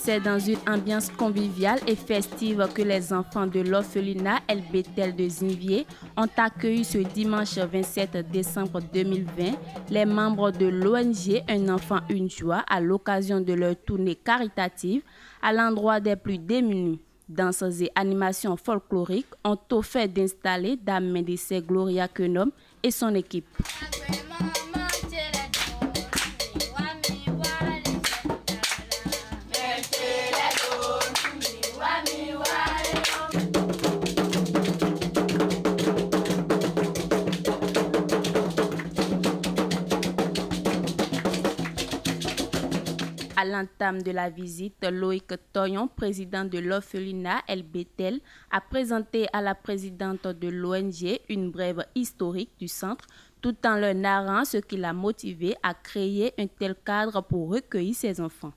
C'est dans une ambiance conviviale et festive que les enfants de l'orphelinat El Betel de Zinvier ont accueilli ce dimanche 27 décembre 2020 les membres de l'ONG Un enfant, une joie à l'occasion de leur tournée caritative à l'endroit des plus démunis. Danses et animations folkloriques ont au fait d'installer Dame Médecin Gloria Kenom et son équipe. À l'entame de la visite, Loïc Toyon, président de l'orphelinat El Betel, a présenté à la présidente de l'ONG une brève historique du centre, tout en leur narrant ce qui l'a motivé à créer un tel cadre pour recueillir ses enfants.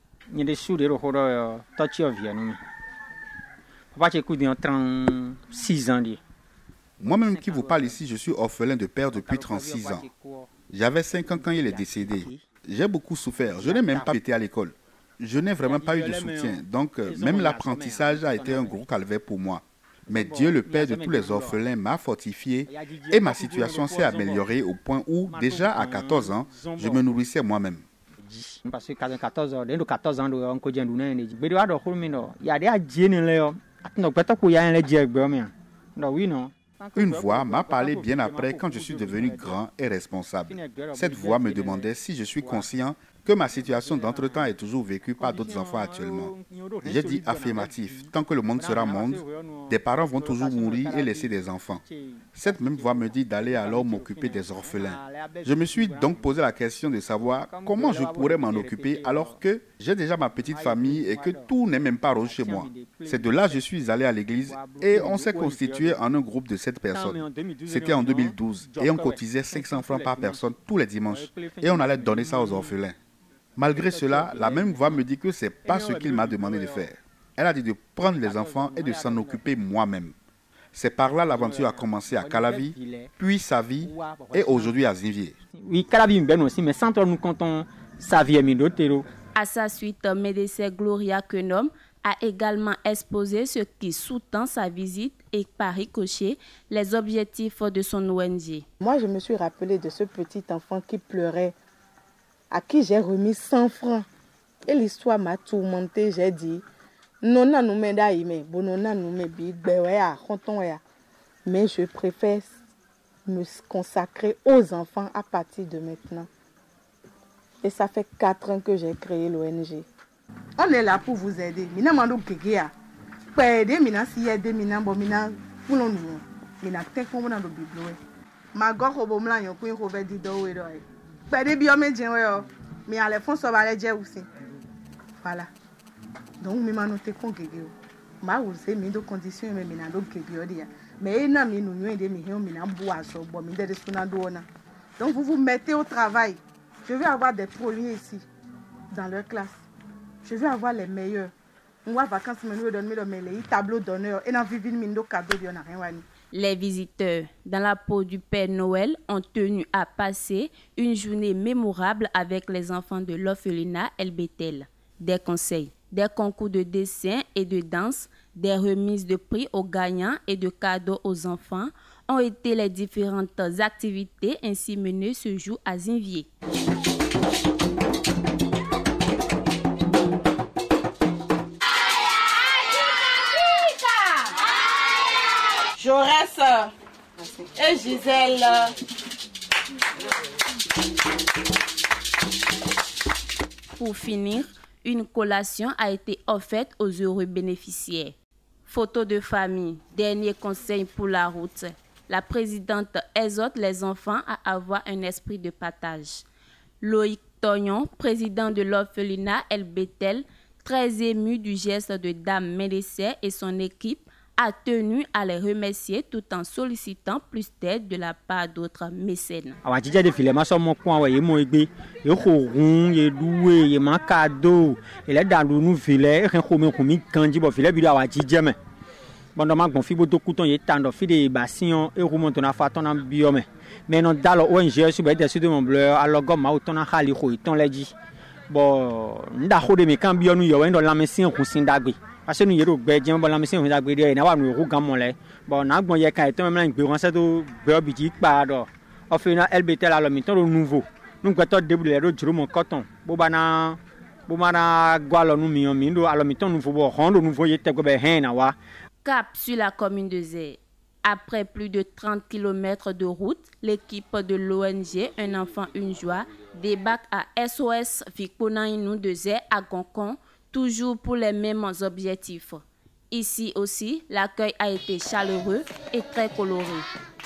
Moi-même qui vous parle ici, je suis orphelin de père depuis 36 ans. J'avais 5 ans quand il est décédé. J'ai beaucoup souffert. Je n'ai même pas été à l'école. Je n'ai vraiment pas eu de soutien. Donc, même l'apprentissage a été un gros calvaire pour moi. Mais Dieu, le Père de tous les orphelins, m'a fortifié et ma situation s'est améliorée au point où, déjà à 14 ans, je me nourrissais moi-même. Parce que 14 ans, Une voix m'a parlé bien après quand je suis devenu grand et responsable. Cette voix me demandait si je suis conscient que ma situation d'entretemps est toujours vécue par d'autres enfants actuellement. J'ai dit affirmatif. Tant que le monde sera monde, des parents vont toujours mourir et laisser des enfants. Cette même voix me dit d'aller alors m'occuper des orphelins. Je me suis donc posé la question de savoir comment je pourrais m'en occuper alors que j'ai déjà ma petite famille et que tout n'est même pas rose chez moi. C'est de là que je suis allé à l'église et on s'est constitué en un groupe de 7 personnes. C'était en 2012 et on cotisait 500 francs par personne tous les dimanches et on allait donner ça aux orphelins. Malgré cela, la même voix me dit que ce n'est pas ce qu'il m'a demandé de faire. Elle a dit de prendre les enfants et de s'en occuper moi-même. C'est par là l'aventure a commencé à Calavi, puis Savi et aujourd'hui à Zinvier. Oui, Calavi bien aussi, mais sans toi nous comptons Savi et Midotero. À sa suite, Médecin Gloria Kenom a également exposé ce qui sous-tend sa visite et par ricochet les objectifs de son ONG. Moi, je me suis rappelé de ce petit enfant qui pleurait, à qui j'ai remis 100 francs. Et l'histoire m'a tourmentée, j'ai dit, mais je préfère me consacrer aux enfants à partir de maintenant. Et ça fait 4 ans que j'ai créé l'ONG. On est là pour vous aider. Voilà. Donc, je vais noter qu'on gagne. Je vais mettre des conditions mais donc, vous vous mettez au travail. Je vais avoir des premiers ici, dans leur classe. Je vais avoir les meilleurs. On va vacances, nous donner les tableaux d'honneur et dans vivre mindo cadeau de rien. Les visiteurs, dans la peau du Père Noël, ont tenu à passer une journée mémorable avec les enfants de l'orphelinat El Betel. Des conseils, des concours de dessin et de danse, des remises de prix aux gagnants et de cadeaux aux enfants ont été les différentes activités ainsi menées ce jour à Zinvier. Jaurès et Gisèle. Pour finir, une collation a été offerte aux heureux bénéficiaires. Photos de famille, dernier conseil pour la route. La présidente exhorte les enfants à avoir un esprit de partage. Loïc Toyon, président de l'orphelinat El Betel, très ému du geste de Dame Médecin et son équipe, a tenu à les remercier tout en sollicitant plus d'aide de la part d'autres mécènes. Bon, ndaho de mekan bio nu yo endo la mesin husin dagbe. Parce que nous yero gbe jem bon la mesin husin dagbe de na wa nu ru gamon le. Bon na gbon ye kan eto même la gbe ran se to be obiti pa do. O fe na LBT la lo mi ton nouveau. Nous gbe to début le do juro mon coton. Bo bana gwa lo nu mi on mi do alo mi ton nouveau bo rondo nouveau ye te go be hen na wa. Cap sur la commune de Zé. Après plus de 30 km de route, l'équipe de l'ONG Un enfant, une joie débarque à SOS Vikponainou de Zé à Gonkon, toujours pour les mêmes objectifs. Ici aussi, l'accueil a été chaleureux et très coloré.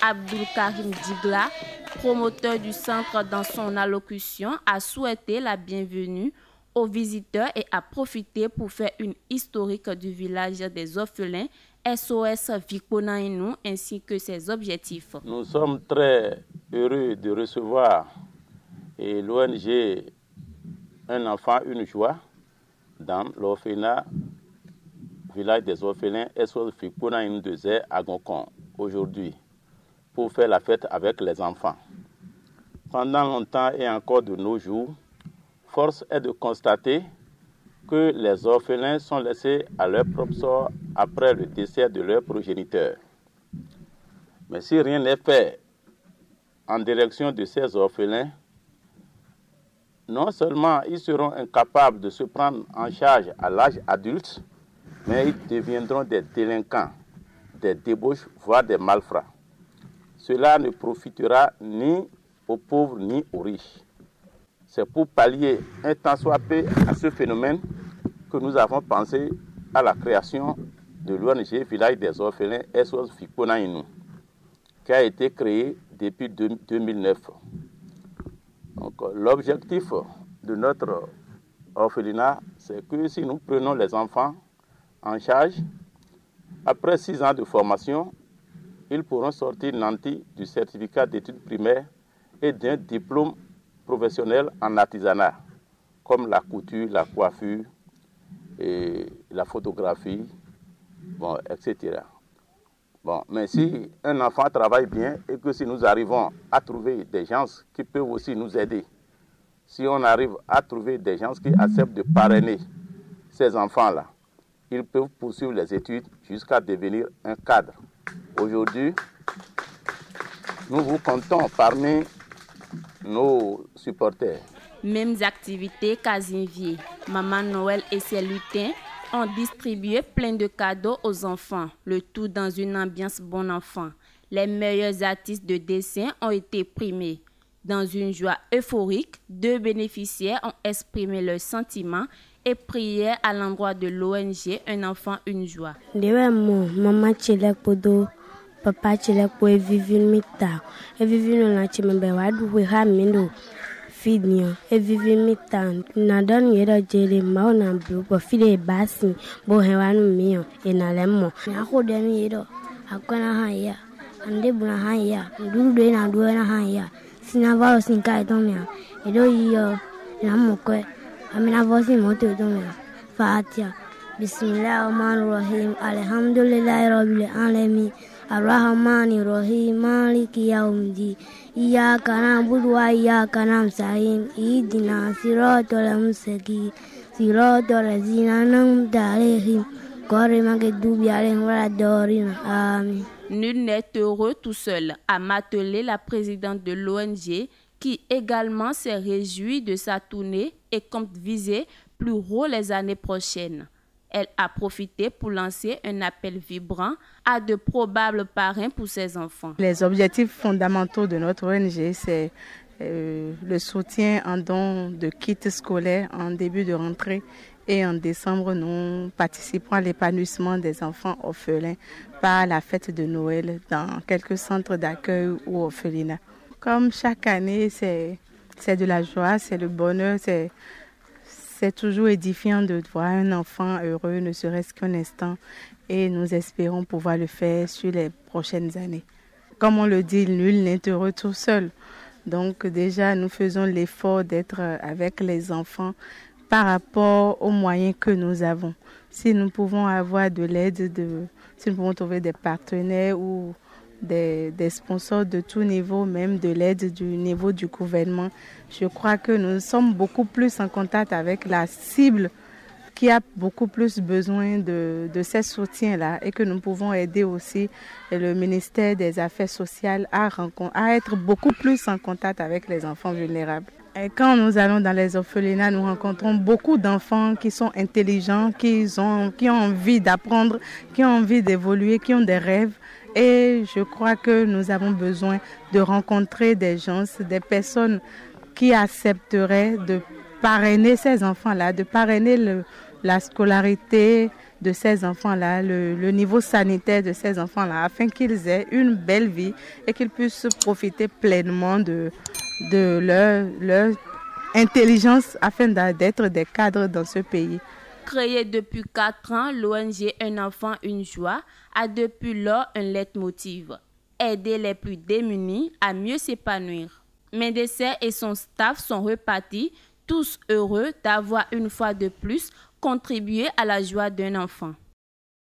Abdul Karim Digla, promoteur du centre dans son allocution, a souhaité la bienvenue aux visiteurs et a profité pour faire une historique du village des orphelins SOS Vikponainou ainsi que ses objectifs. Nous sommes très heureux de recevoir l'ONG Un enfant, une joie dans l'orphelinat village des orphelins SOS Vikponainou de Zé à Gonkon aujourd'hui pour faire la fête avec les enfants. Pendant longtemps et encore de nos jours, force est de constater que les orphelins sont laissés à leur propre sort après le décès de leur progéniteur. Mais si rien n'est fait en direction de ces orphelins, non seulement ils seront incapables de se prendre en charge à l'âge adulte, mais ils deviendront des délinquants, des débauches, voire des malfrats. Cela ne profitera ni aux pauvres ni aux riches. C'est pour pallier un tant soit peu à ce phénomène que nous avons pensé à la création de l'ONG Village des orphelins SOS Vikponainou, qui a été créé depuis 2009. Donc, l'objectif de notre orphelinat, c'est que si nous prenons les enfants en charge, après 6 ans de formation, ils pourront sortir nantis du certificat d'études primaires et d'un diplôme professionnel en artisanat, comme la couture, la coiffure, et la photographie, bon, etc. Bon, mais si un enfant travaille bien et que si nous arrivons à trouver des gens qui peuvent aussi nous aider, si on arrive à trouver des gens qui acceptent de parrainer ces enfants-là, ils peuvent poursuivre les études jusqu'à devenir un cadre. Aujourd'hui, nous vous comptons parmi nos supporters. Mêmes activités qu'à Zinvier. Maman Noël et ses lutins ont distribué plein de cadeaux aux enfants, le tout dans une ambiance bon enfant. Les meilleurs artistes de dessin ont été primés. Dans une joie euphorique, 2 bénéficiaires ont exprimé leurs sentiments et prié à l'endroit de l'ONG Un enfant, une joie. Maman Chilek Podo, papa Chilek Po e vivin mita. E vivin la chimbe wadu we ha mindo. Fidnia e vivin mita. Na don yera jele mauna blu po fide basi bo hewanu mio e na lemmo. Na ho den yero akona haya. Ande buna haya. Dudu na duwe na haya. Sina vao sinka etomia. Edo yo na mokwe. Amina vosi moto etomia. Fatia. Bismillahirrahmanirrahim. Alhamdulillahi rabbil alamin. Ar-Rahmani Rahim. Maliki yawmiddin. Iyyaka na'budu wa iyyaka nasta'in. Ihdina siratal mustaqim. Siratal ladzina an'amta alaihim. Ghayril maghdubi alaihim waladdallin. Amin. Nul n'est heureux tout seul, a martelé la présidente de l'ONG qui également s'est réjouie de sa tournée et compte viser plus haut les années prochaines. Elle a profité pour lancer un appel vibrant à de probables parrains pour ses enfants. Les objectifs fondamentaux de notre ONG, c'est le soutien en don de kits scolaires en début de rentrée. Et en décembre, nous participons à l'épanouissement des enfants orphelins par la fête de Noël dans quelques centres d'accueil ou orphelinats. Comme chaque année, c'est de la joie, c'est le bonheur, c'est toujours édifiant de voir un enfant heureux, ne serait-ce qu'un instant, et nous espérons pouvoir le faire sur les prochaines années. Comme on le dit, nul n'est heureux tout seul. Donc déjà, nous faisons l'effort d'être avec les enfants par rapport aux moyens que nous avons. Si nous pouvons avoir de l'aide, si nous pouvons trouver des partenaires ou des sponsors de tout niveau, même de l'aide du niveau du gouvernement. Je crois que nous sommes beaucoup plus en contact avec la cible qui a beaucoup plus besoin de ces soutiens-là et que nous pouvons aider aussi le ministère des Affaires sociales à être beaucoup plus en contact avec les enfants vulnérables. Et quand nous allons dans les orphelinats, nous rencontrons beaucoup d'enfants qui sont intelligents, qui ont envie d'apprendre, qui ont envie d'évoluer, qui ont des rêves. Et je crois que nous avons besoin de rencontrer des gens, des personnes qui accepteraient de parrainer ces enfants-là, de parrainer la scolarité de ces enfants-là, le niveau sanitaire de ces enfants-là, afin qu'ils aient une belle vie et qu'ils puissent profiter pleinement de leur intelligence afin d'être des cadres dans ce pays. Créée depuis 4 ans, l'ONG Un enfant, une joie a depuis lors un leitmotiv: aider les plus démunis à mieux s'épanouir. Mendesser et son staff sont repartis, tous heureux d'avoir une fois de plus contribué à la joie d'un enfant.